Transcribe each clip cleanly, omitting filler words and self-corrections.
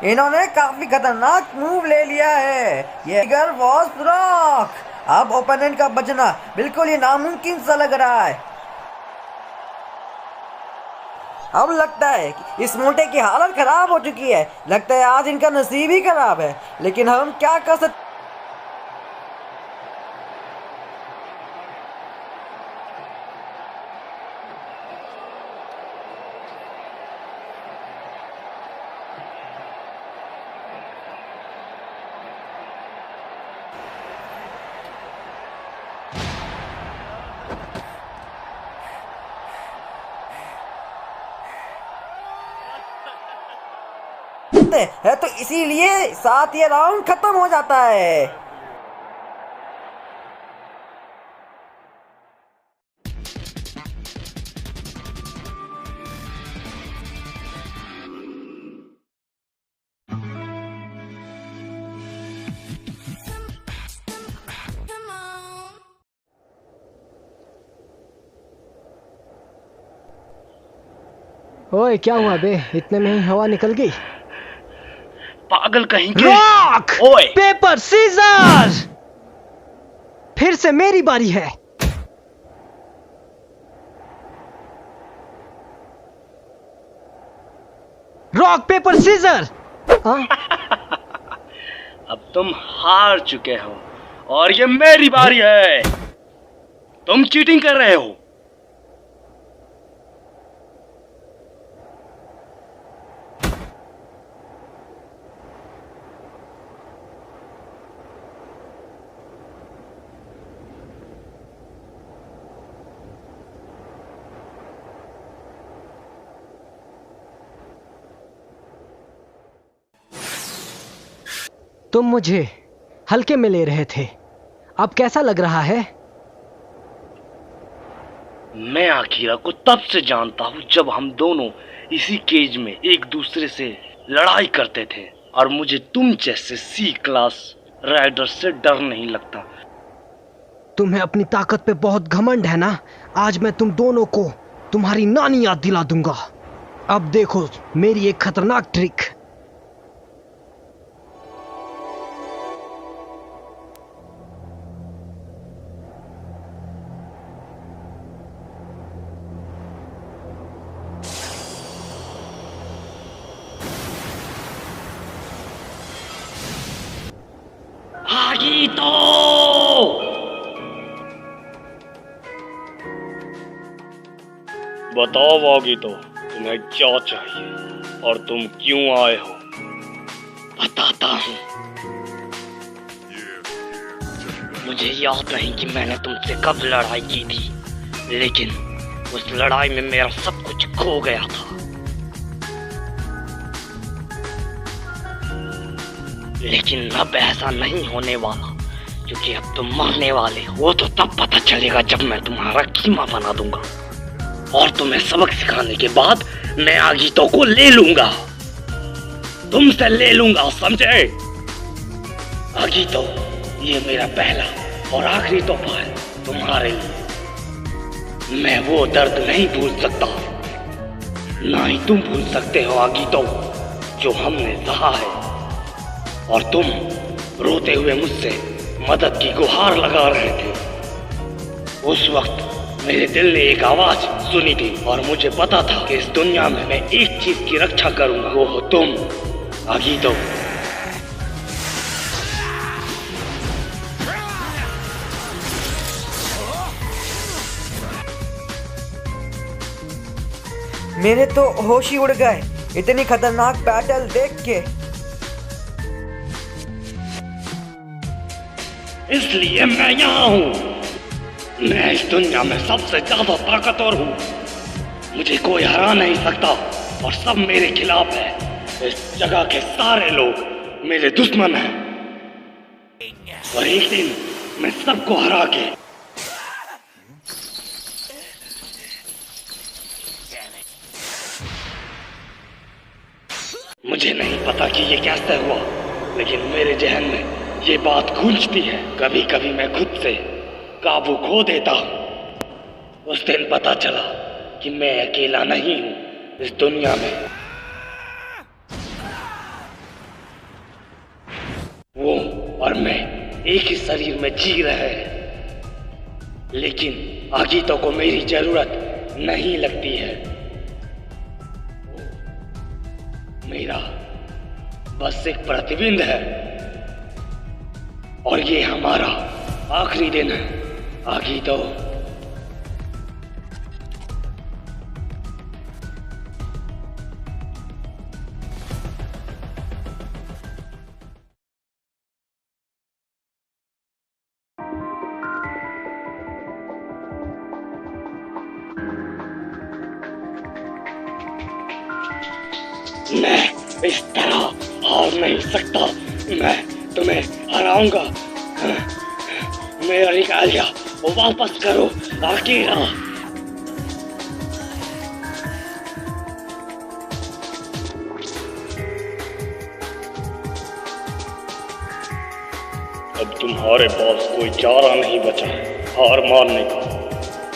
इन्होंने काफी खतरनाक मूव ले लिया है। ये फिगर वॉज रॉक। अब ओपोनेंट का बचना बिल्कुल ही नामुमकिन सा लग रहा है। अब लगता है कि इस मोटे की हालत खराब हो चुकी है। लगता है आज इनका नसीब ही खराब है, लेकिन हम क्या कर सकते। है तो इसीलिए साथ ये राउंड खत्म हो जाता है। ओए क्या हुआ बे, इतने में ही हवा निकल गई। पागल कहीं के। रॉक ओए पेपर सीजर, फिर से मेरी बारी है। Rock paper scissors. हाँ? अब तुम हार चुके हो और ये मेरी बारी है। तुम चीटिंग कर रहे हो। तुम मुझे हल्के में ले रहे थे, अब कैसा लग रहा है? मैं आखिरा को तब से जानता हूँ जब हम दोनों इसी केज में एक दूसरे से लड़ाई करते थे, और मुझे तुम जैसे सी क्लास राइडर से डर नहीं लगता। तुम्हें अपनी ताकत पे बहुत घमंड है ना? आज मैं तुम दोनों को तुम्हारी नानी याद दिला दूंगा। अब देखो मेरी एक खतरनाक ट्रिक। आगी तो बताओ आगी तो तुम्हें क्या चाहिए और तुम क्यों आए हो? बताता हूँ। मुझे याद नहीं कि मैंने तुमसे कब लड़ाई की थी, लेकिन उस लड़ाई में मेरा सब कुछ खो गया था। लेकिन अब ऐसा नहीं होने वाला, क्योंकि अब तुम मरने वाले हो। वो तो तब पता चलेगा जब मैं तुम्हारा कीमा बना दूंगा, और तुम्हें सबक सिखाने के बाद मैं आगीतों को ले लूंगा। तुमसे ले लूंगा, समझे? आगीतो, ये मेरा पहला और आखिरी तोहफा है तुम्हारे लिए। मैं वो दर्द नहीं भूल सकता, ना ही तुम भूल सकते हो आगीतो, जो हमने सहा है। और तुम रोते हुए मुझसे मदद की गुहार लगा रहे थे। उस वक्त मेरे दिल ने एक आवाज सुनी थी, और मुझे पता था कि इस दुनिया में मैं एक चीज की रक्षा करूंगा, वो हो तुम आगीतो। मेरे तो होश ही उड़ गए इतनी खतरनाक बैटल देख के। इसलिए मैं यहाँ हूँ। मैं इस दुनिया में सबसे ज्यादा ताकतवर हूँ। मुझे कोई हरा नहीं सकता, और सब मेरे खिलाफ है। इस जगह के सारे लोग मेरे दुश्मन हैं, और एक दिन मैं सबको हरा के मुझे नहीं पता कि ये कैसे हुआ, लेकिन मेरे जहन में ये बात गूंजती है। कभी कभी मैं खुद से काबू खो देता हूँ। उस दिन पता चला कि मैं अकेला नहीं हूँ इस दुनिया में। एक ही शरीर में जी रहे हैं, लेकिन आगीतो को मेरी जरूरत नहीं लगती है। मेरा बस एक प्रतिबिंब है और ये हमारा आखिरी दिन है। आगीतो, मैं इस तरह हार नहीं सकता। मैं तुम्हें हराऊंगा। मेरा निकालिया वो वापस करो आकीरा। अब तुम्हारे पास कोई चारा नहीं बचा है हार मारने का।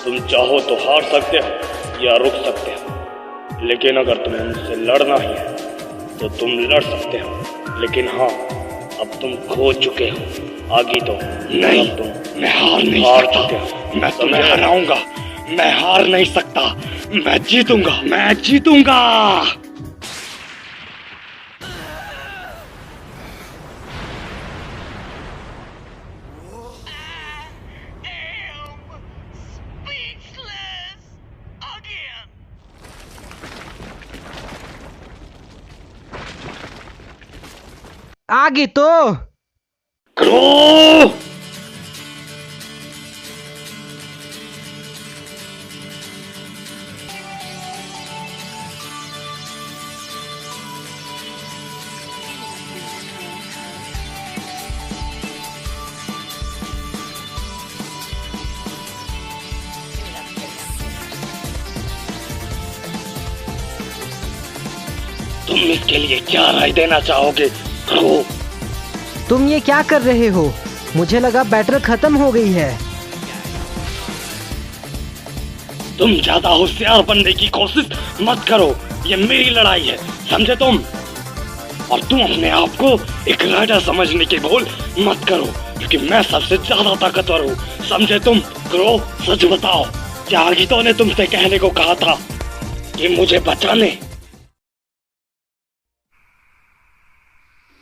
तुम चाहो तो हार सकते हो या रुक सकते हो, लेकिन अगर तुम्हें मुझसे लड़ना ही है तो तुम लड़ सकते हो। लेकिन हाँ, अब तुम खो चुके हो आगीतो। नहीं, मैं हार नहीं सकता। मैं तुम्हें हराऊंगा। मैं हार नहीं सकता। मैं जीतूंगा। मैं जीतूंगा। आगीतो, क्रो! तुम इसके लिए क्या राय देना चाहोगे? क्रो! तुम ये क्या कर रहे हो? मुझे लगा बैटल खत्म हो गई है। तुम ज्यादा होशियार बनने की कोशिश मत करो। ये मेरी लड़ाई है, समझे तुम? और तुम अपने आप को एक राजा समझने की भूल मत करो, क्योंकि मैं सबसे ज्यादा ताकतवर हूँ, समझे तुम? क्रो, सच बताओ, क्या आगीतो ने तुमसे कहने को कहा था कि मुझे बचाने?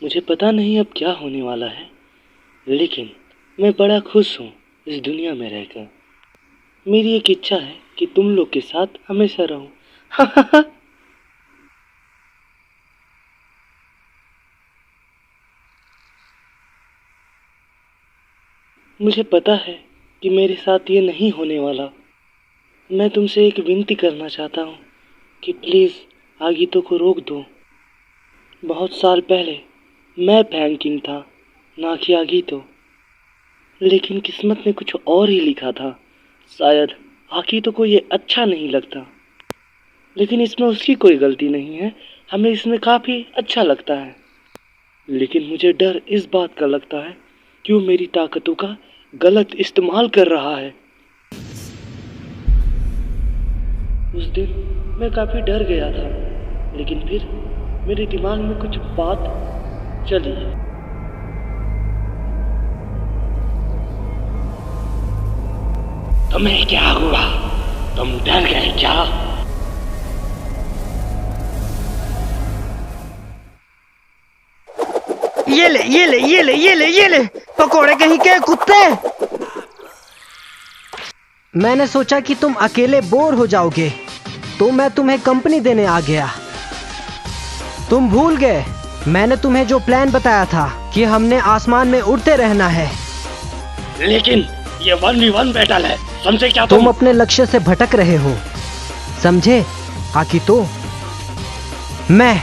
मुझे पता नहीं अब क्या होने वाला है, लेकिन मैं बड़ा खुश हूँ इस दुनिया में रहकर। मेरी एक इच्छा है कि तुम लोग के साथ हमेशा रहूं। मुझे पता है कि मेरे साथ ये नहीं होने वाला। मैं तुमसे एक विनती करना चाहता हूँ कि प्लीज़ आगीतो को रोक दो। बहुत साल पहले मैं फैंग किंग था, ना कि आगीतो, लेकिन किस्मत ने कुछ और ही लिखा था। शायद आगीतो को ये अच्छा नहीं लगता, लेकिन इसमें उसकी कोई गलती नहीं है। हमें इसमें काफ़ी अच्छा लगता है, लेकिन मुझे डर इस बात का लगता है कि वो मेरी ताकतों का गलत इस्तेमाल कर रहा है। उस दिन मैं काफ़ी डर गया था, लेकिन फिर मेरे दिमाग में कुछ बात चली। तुम्हें क्या हुआ? तुम डर गए क्या? ये ले, ये ले, ये ले, ये ले, ये ले, पकोड़े कहीं के कुत्ते। मैंने सोचा कि तुम अकेले बोर हो जाओगे, तो मैं तुम्हें कंपनी देने आ गया। तुम भूल गए मैंने तुम्हें जो प्लान बताया था कि हमने आसमान में उड़ते रहना है। लेकिन ये 1v1 बैटल है, समझे क्या तुम अपने लक्ष्य से भटक रहे हो, समझे आगीतो? मैं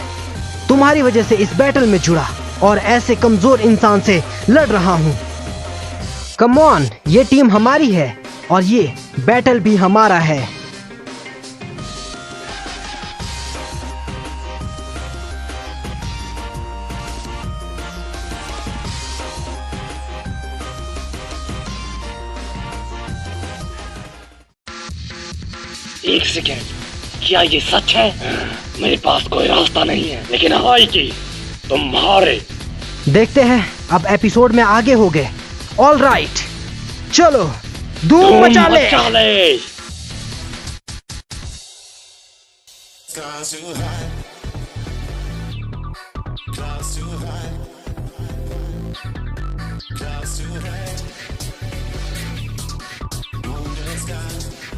तुम्हारी वजह से इस बैटल में जुड़ा और ऐसे कमजोर इंसान से लड़ रहा हूँ। कम ऑन, ये टीम हमारी है और ये बैटल भी हमारा है। एक सेकेंड, क्या ये सच है? मेरे पास कोई रास्ता नहीं है, लेकिन हाई की तुम हारे। देखते हैं अब एपिसोड में आगे हो गए ऑल राइट, चलो धूम मचा ले। Stars too high. Clouds too high. Clouds too high. Moon in the sky.